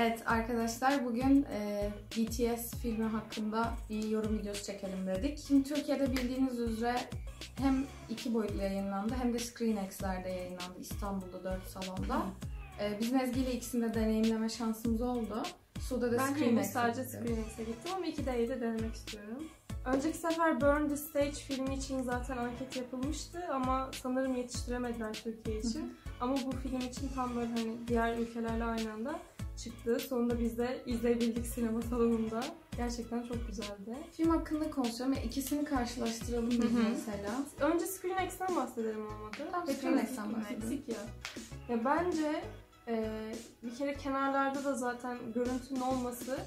Evet arkadaşlar, bugün BTS filmi hakkında bir yorum videosu çekelim dedik. Şimdi Türkiye'de bildiğiniz üzere hem 2 boyutlu yayınlandı hem de ScreenX'lerde yayınlandı İstanbul'da 4 salonda. Biz Ezgi ile ikisini de deneyimleme şansımız oldu. Suda da ben sadece ScreenX'e gittim ama 2D'yi de denemek istiyorum. Önceki sefer Burn the Stage filmi için zaten anket yapılmıştı ama sanırım yetiştiremediler Türkiye için. Ama bu film için tam böyle hani diğer ülkelerle aynı anda çıktı. Sonunda biz de izleyebildik sinema salonunda. Gerçekten çok güzeldi. Film hakkında konuşalım. İkisini karşılaştıralım biz mesela. Önce ScreenX'ten bahsedelim olmadı. Tamam, ScreenX'ten bahsedelim. Ya bence bir kere kenarlarda da zaten görüntünün olması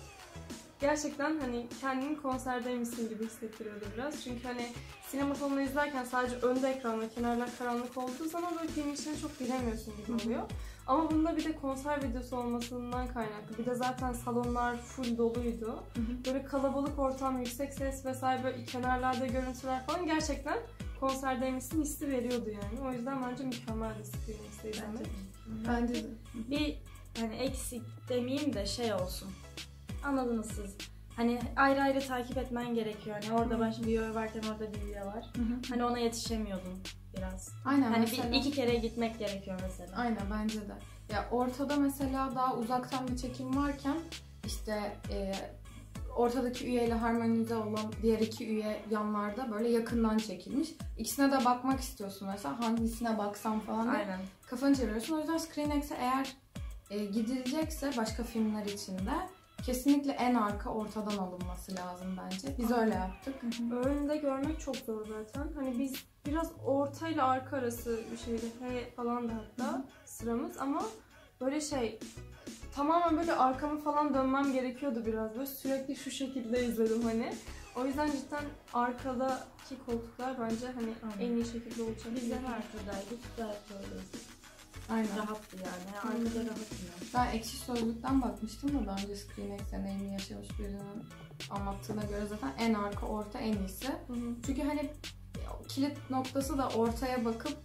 gerçekten hani kendini konserdeymişsin gibi hissettiriyordu biraz. Çünkü hani sinema salonu izlerken sadece önde ekran ve kenarlar karanlık olduğu zaman böyle filmin içine çok giremiyorsun gibi oluyor. Ama bunda bir de konser videosu olmasından kaynaklı. Bir de zaten salonlar full doluydu. Böyle kalabalık ortam, yüksek ses vesaire böyle kenarlarda görüntüler falan gerçekten konserdeymişsin hissi veriyordu yani. O yüzden bence mükemmeldi ScreenX'te izlemek. Bence de. Bir hani eksik demeyeyim de şey olsun. Anladınız siz. Hani ayrı ayrı takip etmen gerekiyor. Hani orada başka bir video varken orada bir video var. Hani ona yetişemiyordun biraz. Aynen. Hani mesela, iki kere gitmek gerekiyor mesela. Aynen bence de. Ya ortada mesela daha uzaktan bir çekim varken işte ortadaki üyeyle harmonize olan diğer 2 üye yanlarda böyle yakından çekilmiş. İkisine de bakmak istiyorsun mesela, hangisine baksam falan diye kafanı çeviriyorsun. O yüzden ScreenX'e eğer gidilecekse başka filmler için de kesinlikle en arka ortadan alınması lazım bence. Biz öyle yaptık. Önde görmek çok zor zaten. Hani biz biraz orta ile arka arası bir şeydi. H falan da hatta sıramız ama böyle şey tamamen böyle arkamı falan dönmem gerekiyordu biraz. Böyle sürekli şu şekilde izledim hani. O yüzden cidden arkadaki koltuklar bence hani en iyi şekilde olacak. Biz de arkadaydık. Gayet böyleydi. Aynen. Rahattı yani. Arkada rahattı yani. Ben Ekşi Sözlük'ten bakmıştım da daha önce ScreenX deneyimi yaşamış birinin anlattığına göre zaten en arka orta en iyisi. Çünkü hani kilit noktası da ortaya bakıp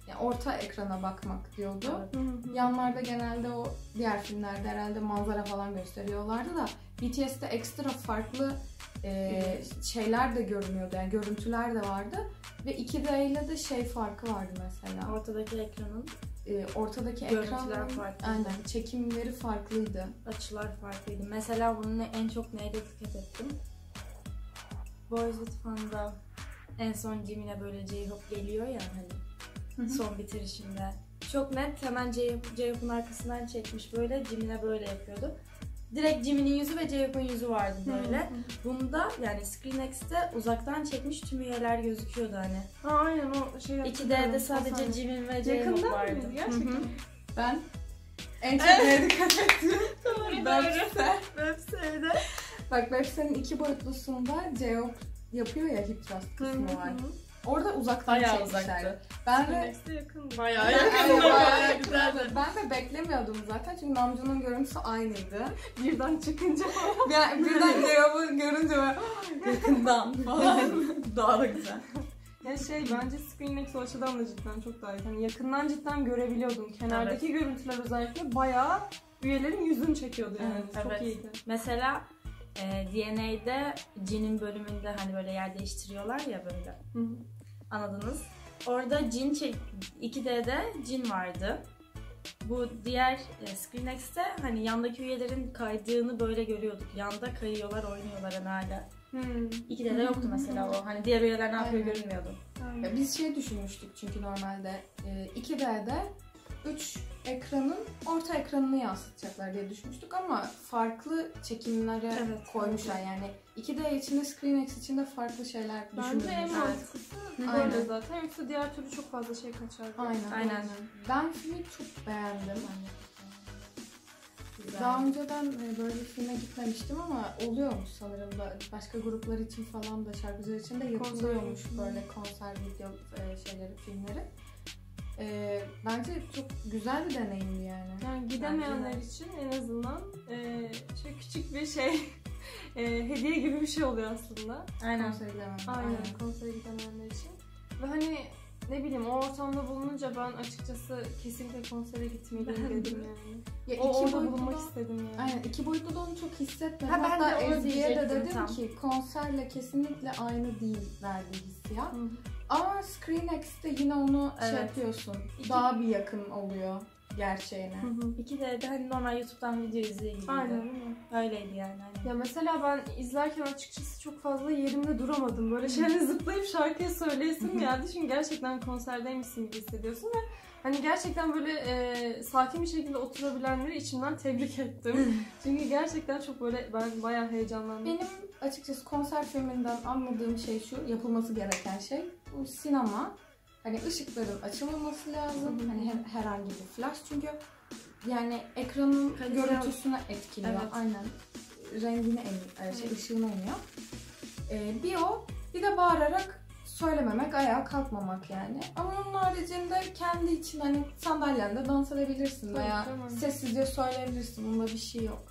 yani orta ekrana bakmak diyordu. Yanlarda genelde o diğer filmlerde herhalde manzara falan gösteriyorlardı da BTS'te ekstra farklı şeyler de görünüyordu. Yani görüntüler de vardı. Ve 2D ile de şey farkı vardı mesela. Ortadaki ekranın ortadaki görüntüler farklıydı. Aynen. Çekimleri farklıydı. Açılar farklıydı. Mesela bunu en çok neyde dikkat ettim? Boys With Fun'da en son Jimin'e böyle J-Hope geliyor ya hani son bitirişinde. Çok net hemen J-Hope'un arkasından çekmiş böyle Jimin'e böyle yapıyordu. Direkt Jimin'in yüzü ve J-Hope'un yüzü vardı böyle. Bunda yani ScreenX'te uzaktan çekmiş tüm üyeler gözüküyordu hani. Aynen o şey. 2D'de sadece Jimin ve J-Hope vardı. Gerçekten. Ben en çok neye dikkat ettim? Website'de. Bak Website'nin 2 boyutlusunda J-Hope yapıyor ya hip thrust kısmı var. Orada uzaktan bayağı çekmişler. Ben de yakın. Bayağı güzeldi. Ben de beklemiyordum zaten çünkü Namjoon'un görüntüsü aynıydı. Birden çıkınca Birden J-Hope'u görünce yakından falan daha da güzel. Ya bence ScreenX o açıdan da cidden çok daha iyi. Yani yakından cidden görebiliyordum. Kenardaki görüntüler özellikle bayağı üyelerin yüzünü çekiyordu yani. Çok iyiydi. Mesela DNA'de Jin'in bölümünde hani böyle yer değiştiriyorlar ya böyle. Anladınız? Orada Jin 2D'de Jin vardı. Bu diğer ScreenX'te hani yandaki üyelerin kaydığını böyle görüyorduk. Yanda kayıyorlar, oynuyorlar hani hala. 2D'de yoktu mesela o. Hani diğer üyeler ne yapıyor görünmüyordu. Ya biz düşünmüştük çünkü normalde 2D'de 3 ekranın orta ekranını yansıtacaklar diye düşünmüştük ama farklı çekimlere koymuşlar yani 2D içinde ScreenX içinde farklı şeyler düşünmüşler. Bence en mantıklısı böyle zaten yoksa diğer türlü çok fazla şey kaçardı. Aynen. Ben filmi çok beğendim. Daha önceden böyle bir filme gitmemiştim ama oluyormuş sanırım da başka gruplar için falan da şarkıcılar için de yapılıyormuş böyle konser video şeyleri, filmleri. Bence çok güzel bir deneyimdi yani. Yani gidemeyenler için en azından küçük bir hediye gibi bir şey oluyor aslında. Aynen. Konsere gidemeyenler. Aynen. Konsere gidemeyenler için. Ve hani ne bileyim o ortamda bulununca ben açıkçası kesinlikle konsere gitmeliyim dedim yani. Ya Orada bulunmak istedim yani. Aynen, iki boyutlu da onu çok hissetmedim. Ha, ben Hatta de onu Ezgi'ye de diyecektim dedim tam. ki konserle kesinlikle aynı değil verdiği hissiyat. Ama ScreenX'te yine onu şey Evet. yapıyorsun. Daha bir yakın oluyor gerçeğine. İki de hani normal YouTube'dan video izliyor gibiydi. Aynen değil mi? Öyleydi yani. Aynen. Ya mesela ben izlerken açıkçası çok fazla yerimde duramadım. Böyle şeyle zıplayıp şarkıyı söyleyesim geldi. Çünkü gerçekten konserdeymişsin gibi hissediyorsun ve hani gerçekten böyle sakin bir şekilde oturabilenleri içimden tebrik ettim. Çünkü gerçekten çok böyle ben bayağı heyecanlandım. Benim açıkçası konser filminden anladığım şey şu, yapılması gereken şey bu sinema. Hani ışıkların açılmaması lazım. Hani herhangi bir flash, çünkü yani ekranın görüntüsüne etkiliyor. Evet. Aynen. Rengini emiyor, ışığını emiyor. Bir o, bir de bağırarak söylememek, ayağa kalkmamak yani. Ama onun haricinde kendi için hani sandalyende dans edebilirsin veya Tamam. sessizce söyleyebilirsin. Bunda bir şey yok.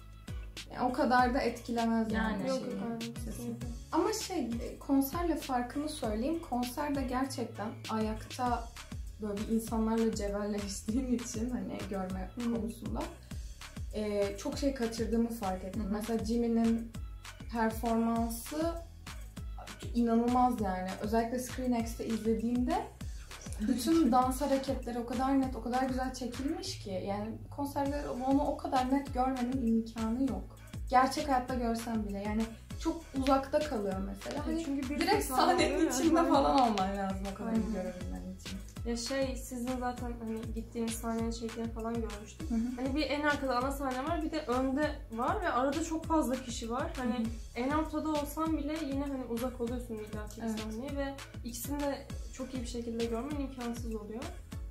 Yani o kadar da etkilemez yani. Yani. Yok şeyi, aynen. sesi. Ama konserle farkını söyleyeyim. Konserde gerçekten ayakta böyle bir insanlarla cebelleştiğim için hani görme konusunda çok şey kaçırdığımı fark ettim. Mesela Jimin'in performansı inanılmaz yani. Özellikle ScreenX'te izlediğimde bütün dans hareketleri o kadar net, o kadar güzel çekilmiş ki yani konserde onu o kadar net görmenin imkanı yok. Gerçek hayatta görsem bile yani çok uzakta kalıyor mesela. Hani Çünkü bir direkt sahnenin içinde falan olman lazım o kadar iyi görebilmen için. Ya sizin zaten hani gittiğiniz sahnenin şeklini falan görmüştüm. Hani bir en arkada ana sahne var, bir de önde var ve arada çok fazla kişi var. Hani en ortada olsan bile yine hani uzak oluyorsun illaki sahneye ve ikisini de çok iyi bir şekilde görmen imkansız oluyor.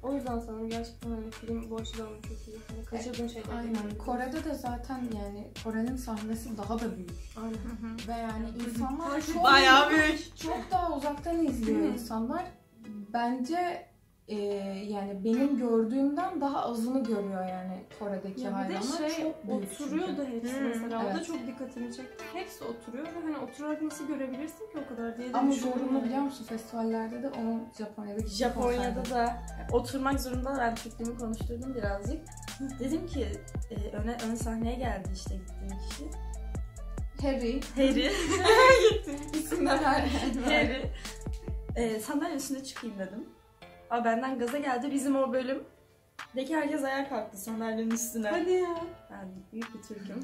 O yüzden sanırım gerçekten hani film bu açıdan çok iyi. Hani kaçırdığın şeyler. Aynen. Kore'de de zaten yani Kore'nin sahnesi daha da büyük. Aynen. Ve yani insanlar Bayağı büyük. çok daha uzaktan izliyor insanlar. Bence yani benim gördüğümden daha azını görüyor yani Kore'deki Ya bir hayvanlar. de Çok büyük oturuyordu hepsi mesela. O da evet. çok dikkatimi çekti. Hepsi oturuyor ve hani oturarak nasıl görebilirsin ki o kadar diye de Ama düşündüm zorunlu yani. biliyor musun? Festivallerde de onun Japonya'daki Japonya'da da oturmak zorunda. Ben Türklerimi konuşturdum birazcık. Dedim ki ön sahneye geldi işte gittiğim kişi. Harry. İsimler Harry. Sandalye üstüne çıkayım dedim. Ama benden gaza geldi. Bizim o bölümdeki herkes ayağa kalktı sandalyenin üstüne. Hadi ya. Ben büyük bir Türk'üm.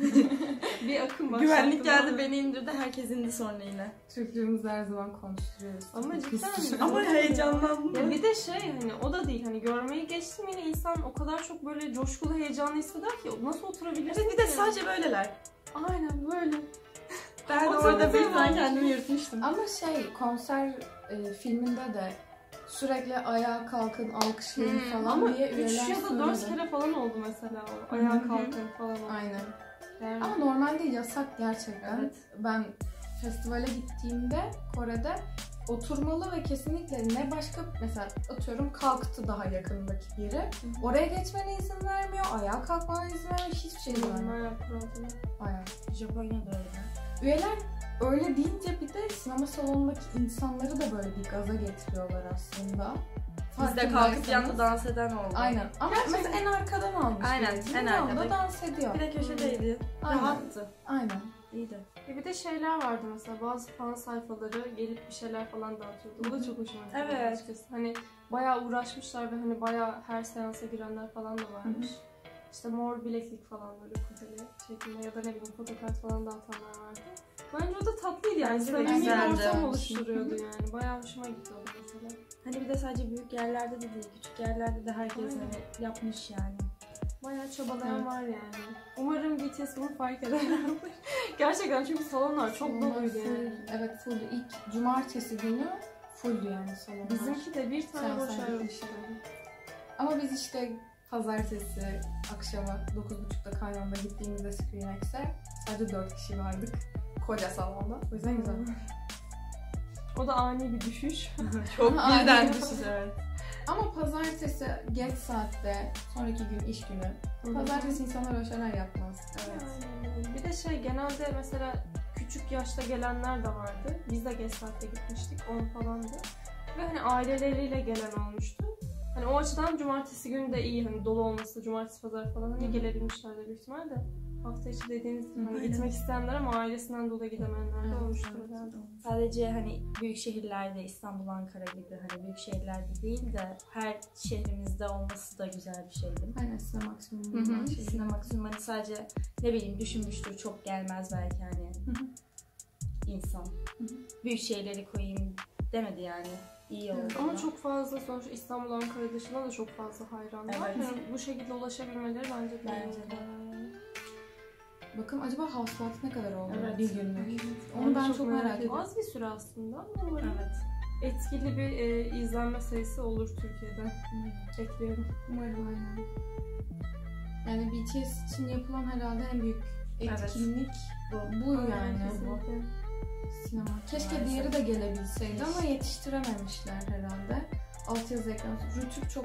Bir akım başlattı. Güvenlik geldi beni indirdi. Herkes indi sonra yine. Türklerimizi her zaman konuşturuyoruz. Ama cidden Ama heyecanlandım. Ya bir de hani o da değil hani görmeyi geçtim yine insan o kadar çok böyle coşkulu heyecanlı hisseder ki nasıl oturabilirsin Evet bir de ki? sadece böyleler. Aynen böyle. Ben O orada tabii birden var. kendimi yırtmıştım. Ama konser filminde de sürekli ayağa kalkın, alkışlayın falan Ama diye 3 üyeler ya da 4 kere falan oldu mesela o. Ayağa kalkın falan oldu. Aynen. Yani. Ama normalde yasak gerçekten. Evet. Ben festivale gittiğimde Kore'de oturmalı ve kesinlikle ne başka mesela atıyorum kalktı daha yakındaki biri. Oraya geçmene izin vermiyor, ayağa kalkmana izin vermiyor, hiçbir şey vermiyor. Bayağı. Japonya'da öyle. Üyeler öyle deyince bir de sinema salonundaki insanları da böyle bir gaza getiriyorlar aslında. Biz de kalkıp yanında dans eden oldu. Aynen. Ama mesela en arkadan almış. Aynen, biletini, en yanında arkada. dans ediyor. Bir de köşedeydi. Aynen. Rahattı. Aynen. İyiydi. Bir de şeyler vardı mesela bazı fan sayfaları gelip bir şeyler falan dağıtıyordu. O da çok hoşuma gitti. Evet. Açıkçası. Hani bayağı uğraşmışlar ve hani bayağı her seansa girenler falan da varmış. İşte mor bileklik falan böyle kuteli şeklinde ya da ne bileyim fotokart falan dağıtanlar vardı. Bence o da tatlıydı yani. Bence de Samimi bir güzeldi. ortam oluşturuyordu yani. Bayağı hoşuma gitti o da mesela. Hani bir de sadece büyük yerlerde de değil, küçük yerlerde de herkes Aynen. hani yapmış yani. Bayağı çabalayan Evet. var yani. Umarım BTS bunu fark ederler. Gerçekten çünkü salonlar çok doluydu yani. Evet full. İlk cumartesi günü fulldü yani salonlar. Bizimki de bir tane boş Seansa yer gitmişti. yoktu. Ama biz işte pazartesi akşama 9.30'da Kanyon'da gittiğimizde ScreenX'e sadece 4 kişi vardık. Koca salonda. O yüzden güzel. O da ani bir düşüş. Çok Aynen. birden düşüş evet. Ama pazartesi geç saatte, sonraki gün iş günü. Pazartesi insanlar öyle şeyler yapmaz. Evet. Aynen. Bir de genelde mesela küçük yaşta gelenler de vardı. Biz de geç saatte gitmiştik. 10 falandı. ve hani aileleriyle gelen olmuştu. Hani o açıdan cumartesi günü de iyi, hani dolu olması, cumartesi pazar falan hani gelebilmişlerdi büyük ihtimalle de. Hafta içi dediğiniz gibi hani gitmek isteyenler ama ailesinden dolayı gidemeyenler de olmuştur herhalde. Sadece hani büyük şehirlerde, İstanbul, Ankara gibi hani büyük şehirlerde değil de her şehrimizde olması da güzel bir şeydi. Aynen, sinema maksimum. Sinema maksimum hani sadece ne bileyim düşünmüştür, çok gelmez belki hani insan. Büyük şeyleri koyayım demedi yani. İyi oldu. Ama çok fazla, sonuçta İstanbul, Ankara dışında da çok fazla hayran var. Evet. Yani bu şekilde ulaşabilmeleri bence de. Bakın acaba hasılatı ne kadar oldu? Evet. Bir günlük. Onu Onu ben çok merak ediyorum. Az bir süre aslında ama umarım Evet. etkili bir izlenme sayısı olur Türkiye'de. Bekliyorum. Umarım, aynen. Yani BTS için yapılan herhalde en büyük etkinlik bu yani. Kesinlikle. Sinema. Keşke Maalesef. diğeri de gelebilseydi ama yetiştirememişler herhalde. Altyazı ekranı. Rütük çok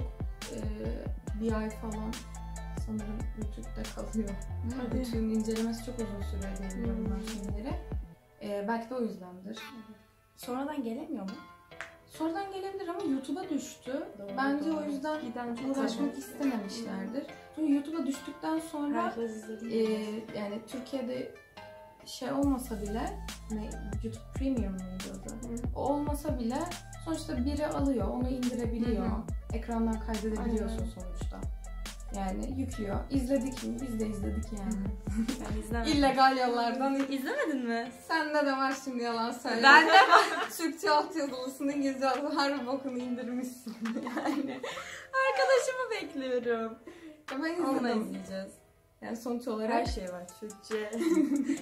bir ay falan sanırım Rütük'te kalıyor. Hadi. Bütün incelemesi çok uzun sürüyor diye biliyorum ben filmleri. Belki de o yüzdendir. Sonradan gelemiyor mu? Sonradan gelebilir ama YouTube'a düştü. Doğru, Bence doğru. o yüzden Giden çok uğraşmak fazla. istememişlerdir. Çünkü YouTube'a düştükten sonra Herkes izledi. yani Türkiye'de şey olmasa bile YouTube Premium muydu adı? O olmasa bile sonuçta biri alıyor, onu indirebiliyor. Ekrandan kaydedebiliyorsun sonuçta. Yani yüklüyor. İzledik mi? Biz de izledik yani. Ben izlemedim. İllegal yollardan. İzlemedin mi? Sende de var şimdi yalan söyle. Ben de var. Türkçe altyazılısını, İngilizce altyazılısını her bokunu indirmişsin yani. Arkadaşımı bekliyorum. Ya ben Onunla izledim. izleyeceğiz. Yani sonuç Her olarak. şey var. Türkçe,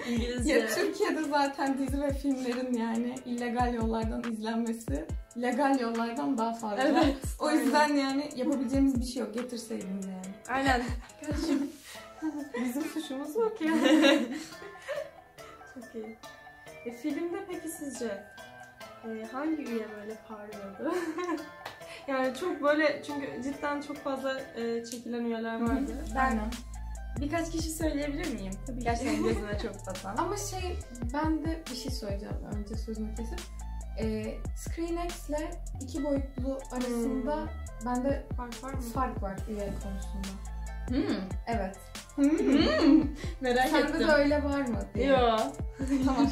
İngilizce. Ya Türkiye'de zaten dizi ve filmlerin yani illegal yollardan izlenmesi legal yollardan daha fazla. Evet. O yüzden yani yapabileceğimiz bir şey yok. Getirseydiniz yani. Aynen. Bizim suçumuz yok ya. Çok iyi. Filmde peki sizce hangi üye böyle parlıyordu? Yani çok böyle, çünkü cidden çok fazla çekilen üyeler vardı. Aynen. Birkaç kişi söyleyebilir miyim? Tabii gerçekten gözüme çok batan. Ama ben de bir şey söyleyeceğim önce sözünü kesip. ScreenX'le 2 boyutlu arasında bende fark var üye konusunda. Evet. Merak Sende ettim. de öyle var mı diye. Yo. Tamam.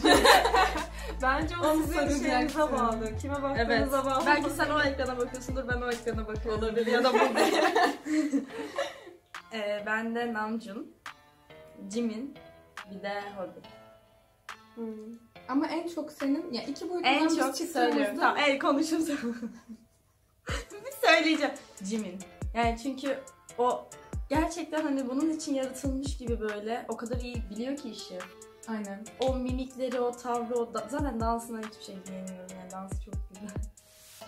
Bence o Onu sizin soracaksın. şeyinize bağlı. Kime baktığınıza bağlı. Belki sen o ekrana bakıyorsundur, ben o ekrana bakıyorum. Olabilir ya da bu. Ben de Namjoon, Jimin, bir de Hobi. Ama en çok senin, ya 2 boyutlu En biz çok çıktığımızda söylüyorum. Tamam, konuşuruz. Bir söyleyeceğim. Jimin. Yani çünkü o gerçekten hani bunun için yaratılmış gibi böyle o kadar iyi biliyor ki işi. Aynen. O mimikleri, o tavrı, zaten dansına hiçbir şey diyemiyorum yani, dansı çok güzel.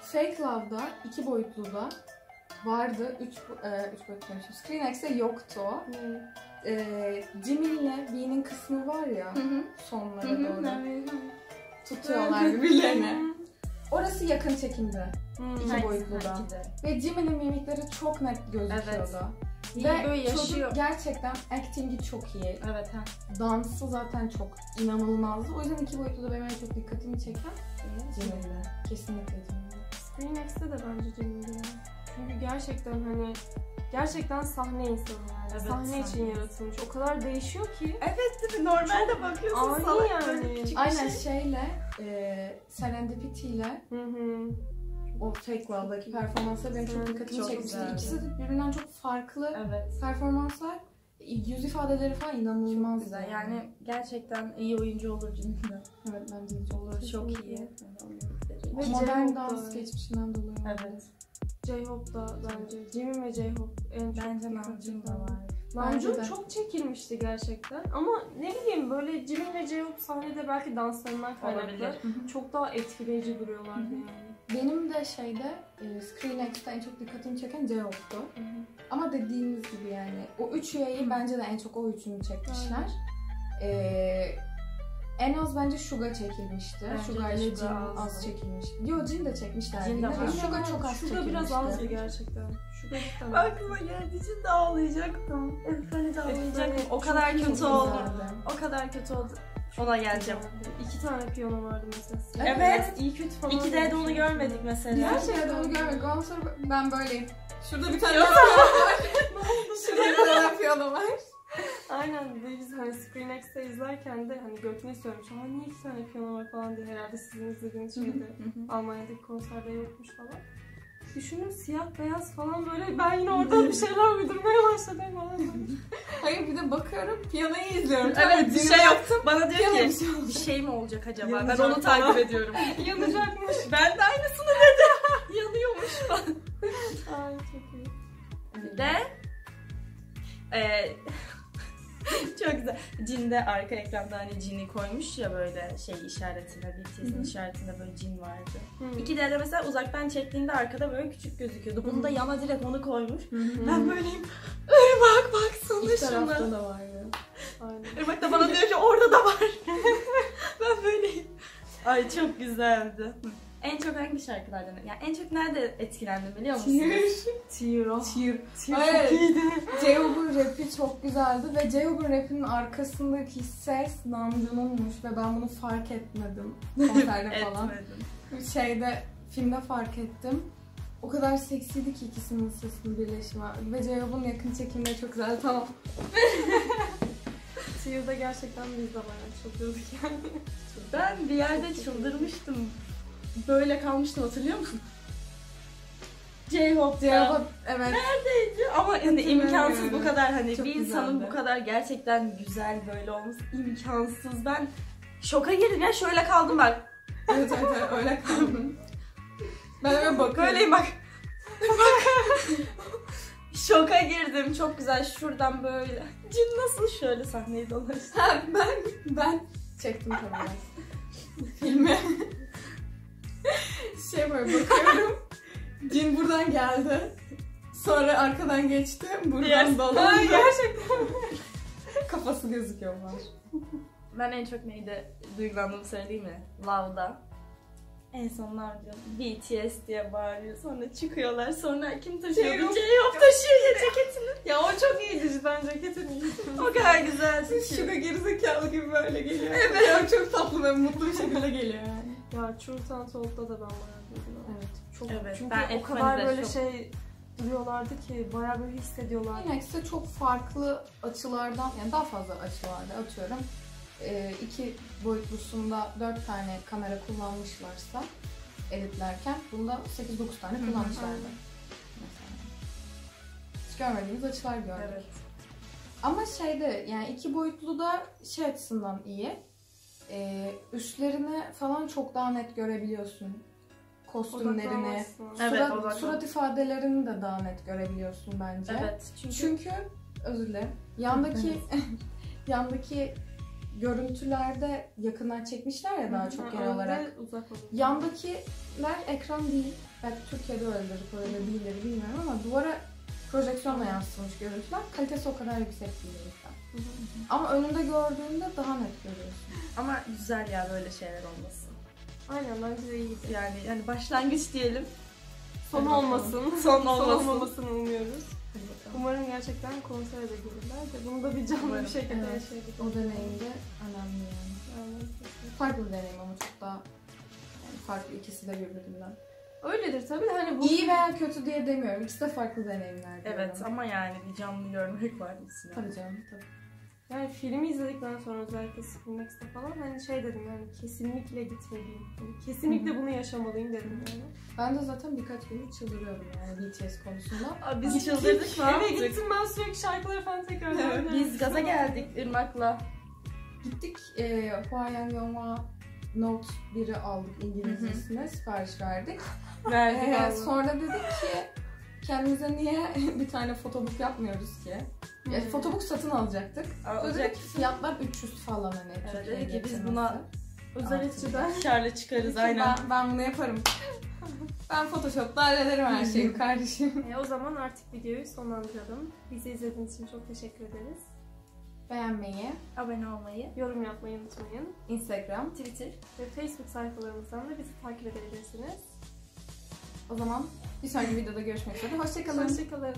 Fake Love'da 2 boyutlu da vardı. 3 boyutlu demişim. ScreenX'te yoktu o. Jimin'le B'nin kısmı var ya sonlara doğru. Tutuyorlar birbirlerine. Orası yakın çekimde. 2 boyutlu da. Ve Jimin'in mimikleri çok net gözüküyordu. Evet. İyi Ve böyle yaşıyor. çocuk gerçekten acting'i çok iyi. Evet ha. Dansı zaten çok inanılmazdı. O yüzden 2 boyutlu da benim en çok dikkatimi çeken Jimin'de. Kesinlikle Jimin'de. ScreenX'te de bence Jimin'de yani. Çünkü gerçekten sahne insanı yani. Evet, sahne için yaratılmış. O kadar değişiyor ki. Evet değil mi? Normalde bakıyorsun Ani salak yani. böyle küçük bir Aynen şey. Serendipity ile o Fake Love'daki performanslar benim çok dikkatimi Çok çekmişti. güzeldi. İkisi de birbirinden çok farklı Evet. performanslar. Yüz ifadeleri falan inanılmaz. Güzel. Yani gerçekten iyi oyuncu olur Jimin'de. Evet, bence hiç olur. Çok Kesinlikle. iyi. Ve Modern J-Hope dans da- geçmişinden dolayı. Evet. J-Hope da bence. Jimin ve J-Hope en çok Bence dikkat Namjoon çeken. da var. Bence Namjoon de. çok çekilmişti gerçekten. Ama ne bileyim, böyle Jimin ve J-Hope sahnede belki danslarından kaynaklı Olabilir. çok daha etkileyici duruyorlardı yani. Benim de ScreenX'te en çok dikkatimi çeken J-Hope'tu. Ama dediğimiz gibi yani o 3 üyeyi bence de en çok o üçünü çekmişler. En az bence Suga çekilmişti. Bence Suga de ile Suga Jin azdı. az çekilmişti. Yo, Jin de çekmişler. Jin de yine. var. Suga çok az Suga çekilmişti. biraz azdı gerçekten. Suga cidden. Aklıma geldiği için de ağlayacaktım. Efendim de ağlayacaktım. O kadar Çok kötü güzeldi. oldu. O kadar kötü oldu. Ona geleceğim. 2 tane piyano vardı mesela. Evet. İyi kötü falan. 2D'de onu görmedik mesela. Gerçekten onu görmedik. Ondan sonra ben böyleyim. Şurada bir tane piyano var. Şurada bir tane piyano var. Aynen. Ve biz hani Screen X'te izlerken de hani Göknü söylemiş ama niye 2 tane piyano var falan diye, herhalde sizin izlediğiniz şeyde Almanya'daki konserde yokmuş falan. Düşünün siyah beyaz falan böyle, ben yine oradan bir şeyler uydurmaya başladım falan. Hayır, bir de bakıyorum piyanoyu izliyorum. Evet, bir şey yaptım. Bana diyor Piyano ki bir şey mi olacak acaba? Yanacak Ben onu falan. takip ediyorum. Yanacakmış. Ben de aynısını dedim. Yanıyormuş falan. Ay çok iyi. Bir de çok güzel. Cin'de arka ekranda hani Cin'i koymuş ya böyle şey işaretine, BTS'in işaretinde böyle Cin vardı. 2D'de mesela uzaktan çektiğinde arkada böyle küçük gözüküyordu. Bunu da yana direkt onu koymuş. Ben böyleyim. Irmak baksana İki tarafta şuna. da var ya. Aynen. Irmak da bana diyor ki orada da var. Ben böyleyim. Ay çok güzeldi. En çok hangi şarkılardan? Yani en çok nerede etkilendim biliyor musunuz? Tear. Çok iyiydi. J-Hope'un rapi çok güzeldi ve J-Hope'un rapinin arkasındaki ses Namjoon'unmuş ve ben bunu fark etmedim konserde falan. Etmedim. Şeyde, filmde fark ettim. O kadar seksiydi ki ikisinin sesinin birleşimi ve J-Hope'un yakın çekimleri çok güzeldi. Tamam. Tear'da gerçekten biz de bayağı çıldırdık yani. Ben bir yerde çıldırmıştım. Böyle kalmıştım, hatırlıyor musun? J-Hope'da. Evet. Neredeydi? Ama yani imkansız bu kadar hani Çok bir insanın güzeldi. bu kadar gerçekten güzel böyle olması imkansız. Ben şoka girdim ya, şöyle kaldım bak. Evet öyle kaldım. Ben öyle bakıyorum. Böyleyim bak. Bak. Şoka girdim. Çok güzel. Şuradan böyle. Cin nasıl şöyle sahneyi dolaştı? Ha, ben çektim kamerayı. Filmi. Böyle bakıyorum. Cin buradan geldi. Sonra arkadan geçti. Buradan dolandı. Ay, Gerçekten. Kafası gözüküyor var. Ben en çok neyde duygulandığımı söyleyeyim mi? Love'da. En sonlar diyor BTS diye bağırıyor. Sonra çıkıyorlar. Sonra kim taşıyor? J-Hope taşıyor ya ceketini. Ya o çok iyiydi cidden, ceketin iyiydi. O kadar güzeldi ki. Şuka gerizekalı gibi böyle geliyor. Evet. Ya çok tatlı ve mutlu bir şekilde geliyor yani. Ya Truth Untold'da da ben bayağı duygulandım. Evet. Çok, Evet, çünkü ben o kadar Ekmen'de böyle çok- şey duruyorlardı ki bayağı böyle hissediyorlar. Linux'te çok farklı açılardan, yani daha fazla açılarda atıyorum. 2 boyutlusunda 4 tane kamera kullanmışlarsa editlerken bunda 8-9 tane kullanmışlardı. Mesela. Hiç görmediğimiz açılar gördük. Evet. Ama şeyde yani 2 boyutlu da şey açısından iyi. Üstlerini falan çok daha net görebiliyorsun. Kostümlerini, Evet, surat ifadelerini de daha net görebiliyorsun bence. Evet. Çünkü özür dilerim. Yandaki görüntülerde yakından çekmişler ya daha çok genel olarak. Uzak olur. Yandakiler ekran değil. Belki Türkiye'de öyledir, Kore'de değildir bilmiyorum ama duvara projeksiyonla yansıtılmış görüntüler. Kalitesi o kadar yüksek değil lütfen. Ama önünde gördüğünde daha net görüyorsun. Ama güzel ya böyle şeyler olması. Aynen, bence de iyiydi. Yani başlangıç diyelim. Son olmasın. Son Son olmasın. olmamasını umuyoruz. Umarım gerçekten konsere de gelirler de bunu da bir canlı Umarım. bir şekilde Evet. yaşayabiliriz. O deneyim de önemli yani. Aynen. Farklı bir deneyim ama çok daha yani farklı, ikisi de birbirinden. Öyledir tabii de hani bu... İyi veya kötü diye demiyorum. İkisi de farklı deneyimler diyorum. Evet ama yani bir canlı görmek var içine. Tabii canım, tabii. Yani filmi izledikten sonra özellikle Screenx'te falan hani şey dedim yani kesinlikle gitmeliyim. Yani kesinlikle bunu yaşamalıyım dedim yani. Ben de zaten birkaç gündür çıldırıyorum yani BTS konusunda. Abi biz çıldırdık, ne Eve yaptık? gittim ben sürekli şarkıları falan tekrar Evet, Biz gaza geldik Irmak'la. Gittik Hua Yang Yongwa Note 1'i aldık İngilizcesine, sipariş verdik. Verdik Sonra dedik ki kendimize niye bir tane fotobook yapmıyoruz ki? Fotobook satın alacaktık. Sonra dedik ki fiyatlar 300 falan hani. Evet, Türkiye'ye dedik ki biz getirmesi. buna özel Artık içiden. kârla çıkarız aynen. Ben bunu yaparım. Ben Photoshop'ta hallederim her şeyi kardeşim. O zaman artık videoyu sonlandıralım. Bizi izlediğiniz için çok teşekkür ederiz. Beğenmeyi, Abone olmayı, Yorum yapmayı unutmayın. Instagram. Twitter. Ve Facebook sayfalarımızdan da bizi takip edebilirsiniz. O zaman bir sonraki videoda görüşmek üzere. Hoşçakalın. Hoşçakalın.